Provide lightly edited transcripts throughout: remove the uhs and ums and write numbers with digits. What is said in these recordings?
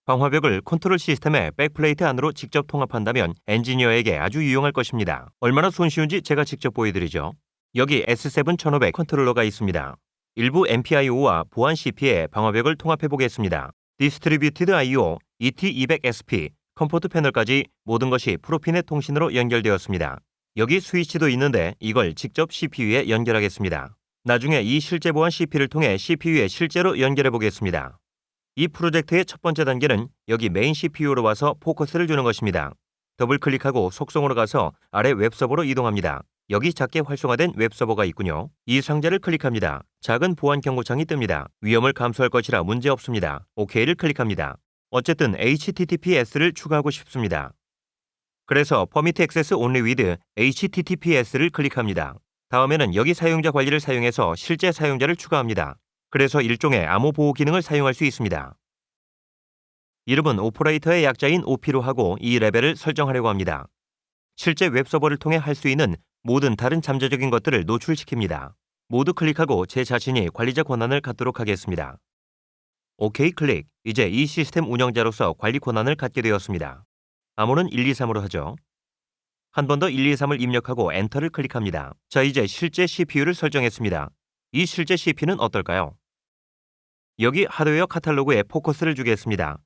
방화벽을 컨트롤 시스템의 백플레이트 안으로 직접 통합한다면 엔지니어에게 아주 유용할 것입니다. 얼마나 손쉬운지 제가 직접 보여드리죠. 여기 S7-1500 컨트롤러가 있습니다. 일부 MPIO와 보안 CP에 방화벽을 통합해 보겠습니다. 디스트리뷰티드 IO, ET200SP, 컴포트 패널까지 모든 것이 프로피넷 통신으로 연결되었습니다. 여기 스위치도 있는데 이걸 직접 CPU에 연결하겠습니다. 나중에 이 실제 보안 CP를 통해 CPU에 실제로 연결해 보겠습니다. 이 프로젝트의 첫 번째 단계는 여기 메인 CPU로 와서 포커스를 주는 것입니다. 더블 클릭하고 속성으로 가서 아래 웹서버로 이동합니다. 여기 작게 활성화된 웹서버가 있군요. 이 상자를 클릭합니다. 작은 보안 경고창이 뜹니다. 위험을 감수할 것이라 문제 없습니다. OK를 클릭합니다. 어쨌든 HTTPS를 추가하고 싶습니다. 그래서 Permit Access Only with HTTPS를 클릭합니다. 다음에는 여기 사용자 관리를 사용해서 실제 사용자를 추가합니다. 그래서 일종의 암호 보호 기능을 사용할 수 있습니다. 이름은 오퍼레이터의 약자인 OP로 하고 이 레벨을 설정하려고 합니다. 실제 웹서버를 통해 할 수 있는 모든 다른 잠재적인 것들을 노출시킵니다. 모두 클릭하고 제 자신이 관리자 권한을 갖도록 하겠습니다. OK 클릭. 이제 이 시스템 운영자로서 관리 권한을 갖게 되었습니다. 암호는 123으로 하죠. 한 번 더 123을 입력하고 엔터를 클릭합니다. 자, 이제 실제 CPU를 설정했습니다. 이 실제 CPU는 어떨까요? 여기 하드웨어 카탈로그에 포커스를 주겠습니다.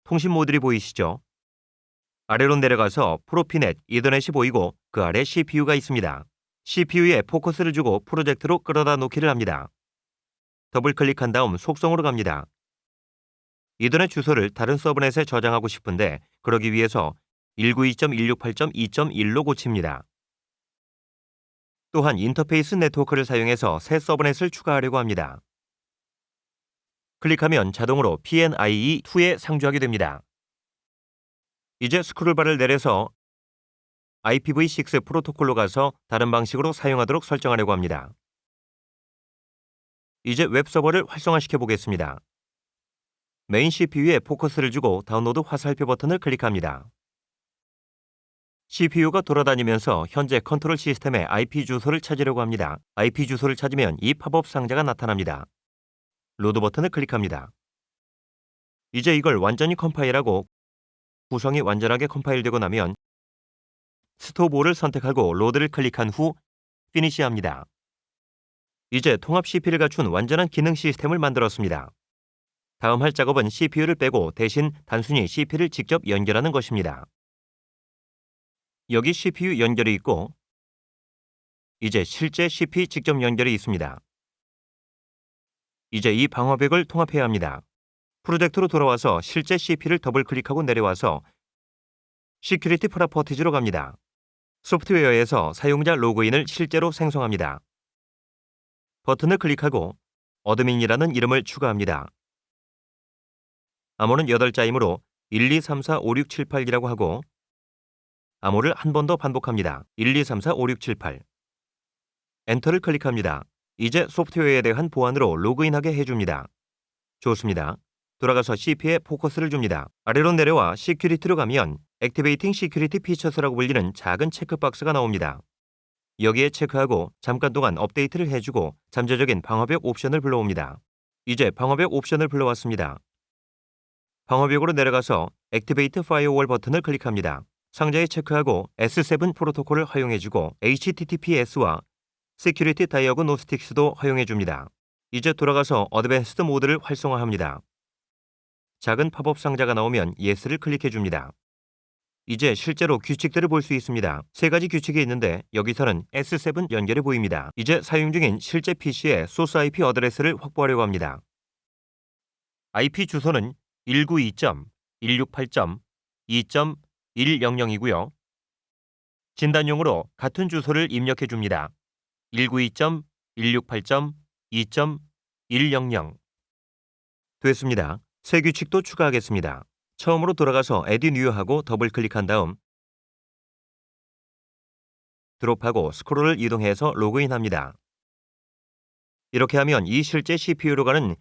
통신 모듈이 보이시죠? 아래로 내려가서 프로피넷, 이더넷이 보이고 그 아래 CPU가 있습니다. CPU에 포커스를 주고 프로젝트로 끌어다 놓기를 합니다. 더블 클릭한 다음 속성으로 갑니다. 이더넷 주소를 다른 서브넷에 저장하고 싶은데 그러기 위해서 192.168.2.1로 고칩니다. 또한 인터페이스 네트워크를 사용해서 새 서브넷을 추가하려고 합니다. 클릭하면 자동으로 PNIE2에 상주하게 됩니다. 이제 스크롤바를 내려서 IPv6 프로토콜로 가서 다른 방식으로 사용하도록 설정하려고 합니다. 이제 웹서버를 활성화시켜 보겠습니다. 메인 CPU에 포커스를 주고 다운로드 화살표 버튼을 클릭합니다. CPU가 돌아다니면서 현재 컨트롤 시스템의 IP 주소를 찾으려고 합니다. IP 주소를 찾으면 이 팝업 상자가 나타납니다. 로드 버튼을 클릭합니다. 이제 이걸 완전히 컴파일하고 구성이 완전하게 컴파일되고 나면 스톱5를 선택하고 로드를 클릭한 후 피니시합니다. 이제 통합 CP를 갖춘 완전한 기능 시스템을 만들었습니다. 다음 할 작업은 CPU를 빼고 대신 단순히 CP를 직접 연결하는 것입니다. 여기 CPU 연결이 있고 이제 실제 CP 직접 연결이 있습니다. 이제 이 방화벽을 통합해야 합니다. 프로젝트로 돌아와서 실제 CP를 더블 클릭하고 내려와서 시큐리티 프로퍼티즈로 갑니다. 소프트웨어에서 사용자 로그인을 실제로 생성합니다. 버튼을 클릭하고 어드민이라는 이름을 추가합니다. 암호는 8자이므로 12345678이라고 하고 암호를 한 번 더 반복합니다. 12345678. 엔터를 클릭합니다. 이제 소프트웨어에 대한 보안으로 로그인하게 해줍니다. 좋습니다. 돌아가서 CP에 포커스를 줍니다. 아래로 내려와 시큐리티로 가면 Activating Security Features라고 불리는 작은 체크박스가 나옵니다. 여기에 체크하고 잠깐 동안 업데이트를 해주고 잠재적인 방화벽 옵션을 불러옵니다. 이제 방화벽 옵션을 불러왔습니다. 방화벽으로 내려가서 Activate Firewall 버튼을 클릭합니다. 상자에 체크하고 S7 프로토콜을 허용해주고 HTTPS와 Security Diagnostics도 허용해줍니다. 이제 돌아가서 어드밴스드 모드를 활성화합니다. 작은 팝업 상자가 나오면 Yes를 클릭해줍니다. 이제 실제로 규칙들을 볼 수 있습니다. 3가지 규칙이 있는데 여기서는 S7 연결이 보입니다. 이제 사용 중인 실제 PC의 소스 IP 어드레스를 확보하려고 합니다. IP 주소는 192.168.2.100이고요. 진단용으로 같은 주소를 입력해줍니다. 192.168.2.100. 됐습니다. 새 규칙도 추가하겠습니다. 처음으로 돌아가서 Add New하고 더블 클릭한 다음 드롭하고 스크롤을 이동해서 로그인합니다. 이렇게 하면 이 실제 CPU로 가는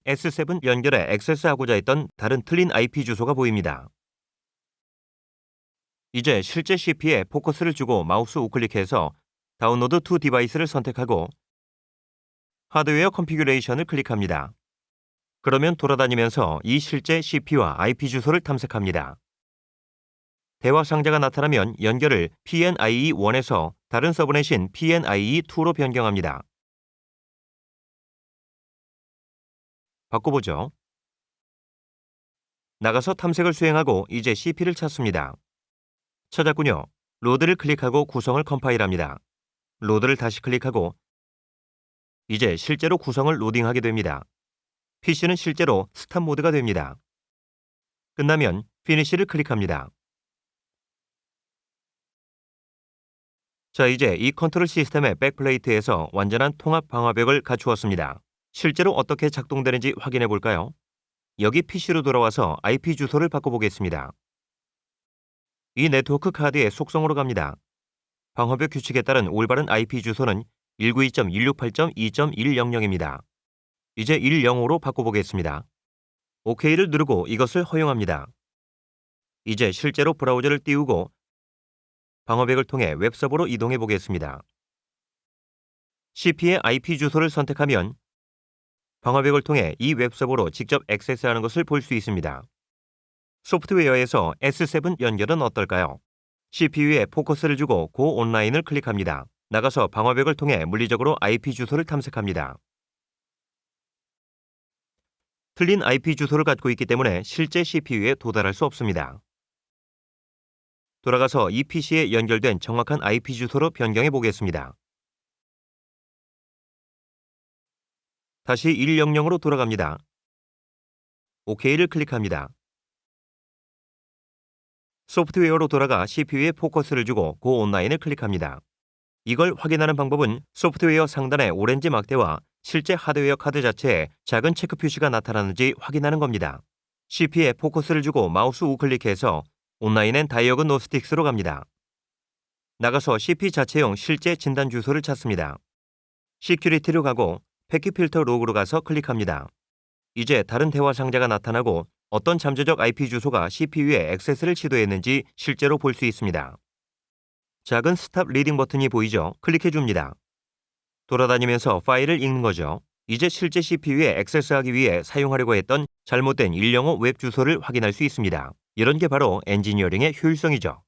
S7 연결에 액세스하고자 했던 다른 틀린 IP 주소가 보입니다. 이제 실제 CP에 포커스를 주고 마우스 우클릭해서 다운로드 투 디바이스를 선택하고 하드웨어 컨피규레이션을 클릭합니다. 그러면 돌아다니면서 이 실제 CP와 IP 주소를 탐색합니다. 대화 상자가 나타나면 연결을 PNIE1에서 다른 서브넷인 PNIE2로 변경합니다. 바꿔보죠. 나가서 탐색을 수행하고 이제 CP를 찾습니다. 찾았군요. 로드를 클릭하고 구성을 컴파일합니다. 로드를 다시 클릭하고 이제 실제로 구성을 로딩하게 됩니다. PC는 실제로 스탑 모드가 됩니다. 끝나면 피니시를 클릭합니다. 자, 이제 이 컨트롤 시스템의 백플레이트에서 완전한 통합 방화벽을 갖추었습니다. 실제로 어떻게 작동되는지 확인해 볼까요? 여기 PC로 돌아와서 IP 주소를 바꿔보겠습니다. 이 네트워크 카드의 속성으로 갑니다. 방화벽 규칙에 따른 올바른 IP 주소는 192.168.2.100입니다. 이제 105로 바꿔보겠습니다. OK를 누르고 이것을 허용합니다. 이제 실제로 브라우저를 띄우고 방화벽을 통해 웹서버로 이동해 보겠습니다. CP의 IP 주소를 선택하면 방화벽을 통해 이 웹서버로 직접 액세스하는 것을 볼 수 있습니다. 소프트웨어에서 S7 연결은 어떨까요? CPU에 포커스를 주고 고 온라인을 클릭합니다. 나가서 방화벽을 통해 물리적으로 IP 주소를 탐색합니다. 틀린 IP 주소를 갖고 있기 때문에 실제 CPU에 도달할 수 없습니다. 돌아가서 이 PC에 연결된 정확한 IP 주소로 변경해 보겠습니다. 다시 100으로 돌아갑니다. OK를 클릭합니다. 소프트웨어로 돌아가 CPU에 포커스를 주고 고 온라인을 클릭합니다. 이걸 확인하는 방법은 소프트웨어 상단의 오렌지 막대와 실제 하드웨어 카드 자체에 작은 체크 표시가 나타나는지 확인하는 겁니다. CP에 포커스를 주고 마우스 우클릭해서 온라인 앤 다이어그노스틱스로 갑니다. 나가서 CP 자체용 실제 진단 주소를 찾습니다. 시큐리티로 가고 패킷 필터 로그로 가서 클릭합니다. 이제 다른 대화 상자가 나타나고 어떤 잠재적 IP 주소가 CPU에 액세스를 시도했는지 실제로 볼 수 있습니다. 작은 스탑 리딩 버튼이 보이죠? 클릭해 줍니다. 돌아다니면서 파일을 읽는 거죠. 이제 실제 CPU에 액세스하기 위해 사용하려고 했던 잘못된 105 웹 주소를 확인할 수 있습니다. 이런 게 바로 엔지니어링의 효율성이죠.